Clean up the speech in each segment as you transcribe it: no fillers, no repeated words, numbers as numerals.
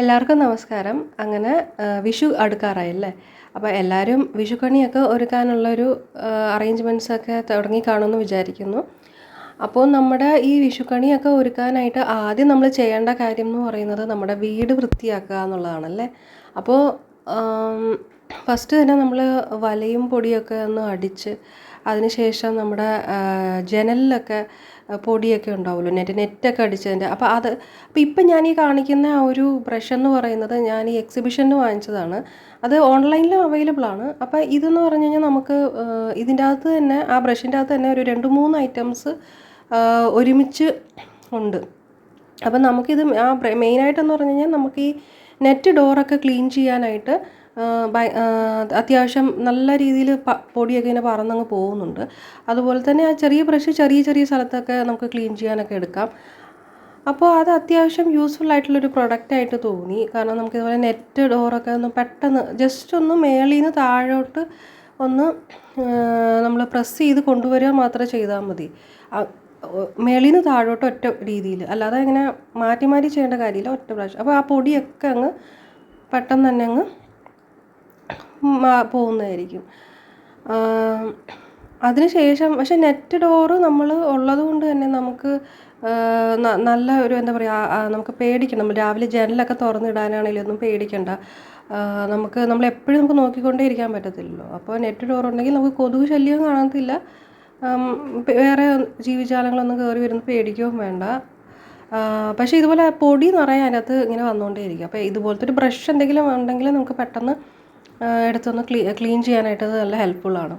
എല്ലാവർക്കും നമസ്കാരം. അങ്ങനെ വിഷു അടുക്കാറായല്ലേ. അപ്പോൾ എല്ലാവരും വിഷുക്കണിയൊക്കെ ഒരുക്കാനുള്ളൊരു അറേഞ്ച്മെൻറ്റ്സൊക്കെ തുടങ്ങിക്കാണുമെന്ന് വിചാരിക്കുന്നു. അപ്പോൾ നമ്മുടെ ഈ വിഷുക്കണിയൊക്കെ ഒരുക്കാനായിട്ട് ആദ്യം നമ്മൾ ചെയ്യേണ്ട കാര്യം എന്ന് പറയുന്നത് നമ്മുടെ വീട് വൃത്തിയാക്കുക എന്നുള്ളതാണല്ലേ. അപ്പോൾ ഫസ്റ്റ് തന്നെ നമ്മൾ വലയും പൊടിയൊക്കെ ഒന്ന് അടിച്ച് അതിനുശേഷം നമ്മുടെ ജനലിലൊക്കെ പൊടിയൊക്കെ ഉണ്ടാവുമല്ലോ, നെറ്റൊക്കെ അടിച്ചതിൻ്റെ. അപ്പോൾ ഇപ്പം ഞാൻ ഈ കാണിക്കുന്ന ആ ഒരു ബ്രഷ് എന്ന് പറയുന്നത് ഞാൻ ഈ എക്സിബിഷന് വാങ്ങിച്ചതാണ്. അത് ഓൺലൈനിലും അവൈലബിൾ ആണ്. അപ്പോൾ ഇതെന്ന് പറഞ്ഞു കഴിഞ്ഞാൽ നമുക്ക് ഇതിൻ്റെ അകത്ത് തന്നെ, ആ ബ്രഷിൻ്റെ അകത്ത് തന്നെ ഒരു 2-3 ഐറ്റംസ് ഒരുമിച്ച് ഉണ്ട്. അപ്പം നമുക്കിത് മെയിനായിട്ടെന്ന് പറഞ്ഞു കഴിഞ്ഞാൽ നമുക്ക് ഈ നെറ്റ് ഡോറൊക്കെ ക്ലീൻ ചെയ്യാനായിട്ട് അത്യാവശ്യം നല്ല രീതിയിൽ പൊടിയൊക്കെ ഇങ്ങനെ പറന്നങ്ങ് പോകുന്നുണ്ട്. അതുപോലെ തന്നെ ആ ചെറിയ ബ്രഷ് ചെറിയ ചെറിയ സ്ഥലത്തൊക്കെ നമുക്ക് ക്ലീൻ ചെയ്യാനൊക്കെ എടുക്കാം. അപ്പോൾ അത് അത്യാവശ്യം യൂസ്ഫുൾ ആയിട്ടുള്ളൊരു പ്രൊഡക്റ്റായിട്ട് തോന്നി. കാരണം നമുക്കിതുപോലെ നെറ്റ് ഡോറൊക്കെ ഒന്ന് പെട്ടെന്ന് ജസ്റ്റ് ഒന്ന് മേളിൽ നിന്ന് താഴോട്ട് ഒന്ന് നമ്മൾ പ്രസ് ചെയ്ത് കൊണ്ടുവരിക മാത്രമേ ചെയ്താൽ മതി. മേളിൽ നിന്ന് താഴോട്ട് ഒറ്റ രീതിയിൽ, അല്ലാതെ ഇങ്ങനെ മാറ്റി മാറ്റി ചെയ്യേണ്ട കാര്യമില്ല, ഒറ്റ പ്രാവശ്യം. അപ്പോൾ ആ പൊടിയൊക്കെ അങ്ങ് പെട്ടെന്ന് തന്നെ അങ്ങ് പോകുന്നതായിരിക്കും. അതിനുശേഷം പക്ഷേ നെറ്റ് ഡോറ് നമ്മൾ ഉള്ളത് കൊണ്ട് തന്നെ നമുക്ക് നല്ല ഒരു എന്താ പറയുക, നമുക്ക് പേടിക്കണം. രാവിലെ ജനലൊക്കെ തുറന്നിടാനാണെങ്കിലും ഒന്നും പേടിക്കണ്ട. നമ്മളെപ്പോഴും നമുക്ക് നോക്കിക്കൊണ്ടേ ഇരിക്കാൻ പറ്റത്തില്ലല്ലോ. അപ്പോൾ നെറ്റ് ഡോറുണ്ടെങ്കിൽ നമുക്ക് കൊതുക് ശല്യവും കാണത്തില്ല, വേറെ ജീവജാലങ്ങളൊന്നും കയറി വരുന്ന പേടിക്കുകയും വേണ്ട. പക്ഷേ ഇതുപോലെ പൊടി നിറയെ അതിനകത്ത് ഇങ്ങനെ വന്നുകൊണ്ടേയിരിക്കും. അപ്പോൾ ഇതുപോലത്തെ ഒരു ബ്രഷ് എന്തെങ്കിലും ഉണ്ടെങ്കിൽ നമുക്ക് പെട്ടെന്ന് എടുത്തൊന്ന് ക്ലീൻ ചെയ്യാനായിട്ട് അത് നല്ല ഹെൽപ്ഫുള്ളാണ്.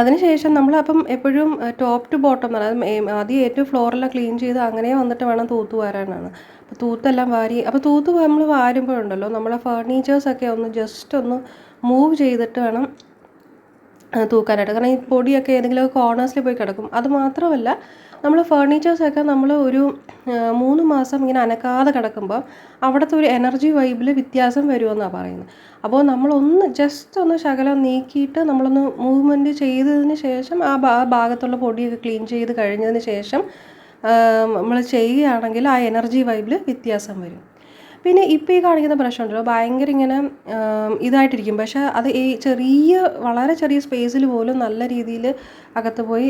അതിനുശേഷം നമ്മളപ്പം എപ്പോഴും ടോപ്പ് ടു ബോട്ടം, അതായത് ആദ്യം ഏറ്റവും ഫ്ലോറെല്ലാം ക്ലീൻ ചെയ്ത് അങ്ങനെ വന്നിട്ട് വേണം തൂത്ത് വാരാനാണ്. അപ്പോൾ തൂത്തെല്ലാം വാരി, അപ്പോൾ തൂത്ത് നമ്മൾ വാരുമ്പോഴുണ്ടല്ലോ നമ്മളെ ഫർണിച്ചേഴ്സൊക്കെ ഒന്ന് ജസ്റ്റ് ഒന്ന് മൂവ് ചെയ്തിട്ട് വേണം തൂക്കാനായിട്ട്. കാരണം ഈ പൊടിയൊക്കെ ഏതെങ്കിലും കോർണേഴ്സിൽ പോയി കിടക്കും. അതുമാത്രമല്ല, നമ്മൾ ഫർണിച്ചേഴ്സൊക്കെ നമ്മൾ ഒരു 3 മാസം ഇങ്ങനെ അനക്കാതെ കിടക്കുമ്പോൾ അവിടുത്തെ ഒരു എനർജി വൈബിൽ വ്യത്യാസം വരുമെന്നാണ് പറയുന്നത്. അപ്പോൾ നമ്മളൊന്ന് ജസ്റ്റ് ഒന്ന് ശകലം നീക്കിയിട്ട് നമ്മളൊന്ന് മൂവ്മെൻറ്റ് ചെയ്തതിന് ശേഷം ആ ഭാഗത്തുള്ള പൊടിയൊക്കെ ക്ലീൻ ചെയ്ത് കഴിഞ്ഞതിന് ശേഷം നമ്മൾ ചെയ്യുകയാണെങ്കിൽ ആ എനർജി വൈബിൽ വ്യത്യാസം വരും. പിന്നെ ഇപ്പോൾ ഈ കാണിക്കുന്ന ബ്രഷ് ഉണ്ടല്ലോ ഭയങ്കര ഇങ്ങനെ ഇതായിട്ടിരിക്കും. പക്ഷേ അത് ഈ വളരെ ചെറിയ സ്പേസിൽ പോലും നല്ല രീതിയിൽ അകത്ത് പോയി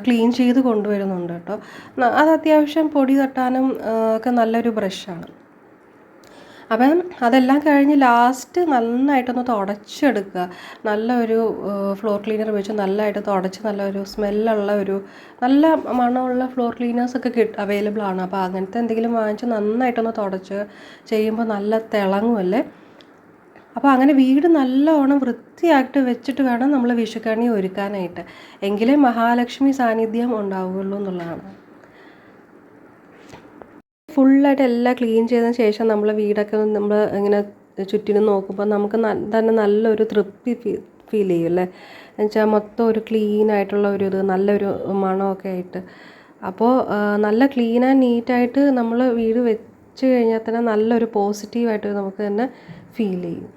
ക്ലീൻ ചെയ്ത് കൊണ്ടുവരുന്നുണ്ട് കേട്ടോ. അത് അത്യാവശ്യം പൊടി തട്ടാനും ഒക്കെ നല്ലൊരു ബ്രഷാണ്. അപ്പം അതെല്ലാം കഴിഞ്ഞ് ലാസ്റ്റ് നന്നായിട്ടൊന്ന് തുടച്ചെടുക്കുക. നല്ലൊരു ഫ്ലോർ ക്ലീനർ വെച്ച് നല്ലതായിട്ട് തുടച്ച് നല്ലൊരു സ്മെല്ലുള്ള നല്ല മണമുള്ള ഫ്ലോർ ക്ലീനേഴ്സൊക്കെ അവൈലബിൾ ആണ്. അപ്പോൾ അങ്ങനത്തെ എന്തെങ്കിലും വാങ്ങിച്ച് നന്നായിട്ടൊന്ന് തുടച്ച് ചെയ്യുമ്പോൾ നല്ല തിളങ്ങുമല്ലേ. അപ്പോൾ അങ്ങനെ വീട് നല്ലവണ്ണം വൃത്തിയായിട്ട് വെച്ചിട്ട് വേണം നമ്മൾ വിഷുക്കണി ഒരുക്കാനായിട്ട്. എങ്കിലേ മഹാലക്ഷ്മി സാന്നിധ്യം ഉണ്ടാവുകയുള്ളൂ എന്നുള്ളതാണ്. ഫുള്ളായിട്ട് എല്ലാം ക്ലീൻ ചെയ്തതിന് ശേഷം നമ്മൾ വീടൊക്കെ നമ്മൾ ഇങ്ങനെ ചുറ്റിനും നോക്കുമ്പോൾ നമുക്ക് തന്നെ നല്ലൊരു തൃപ്തി ഫീൽ ചെയ്യും അല്ലേ. എന്നുവെച്ചാൽ മൊത്തം ഒരു ക്ലീൻ ആയിട്ടുള്ള നല്ലൊരു മണമൊക്കെ ആയിട്ട്. അപ്പോൾ നല്ല ക്ലീൻ ആൻഡ് നീറ്റായിട്ട് നമ്മൾ വീട് വെച്ച് കഴിഞ്ഞാൽ തന്നെ നല്ലൊരു പോസിറ്റീവായിട്ട് നമുക്ക് തന്നെ ഫീൽ ചെയ്യും.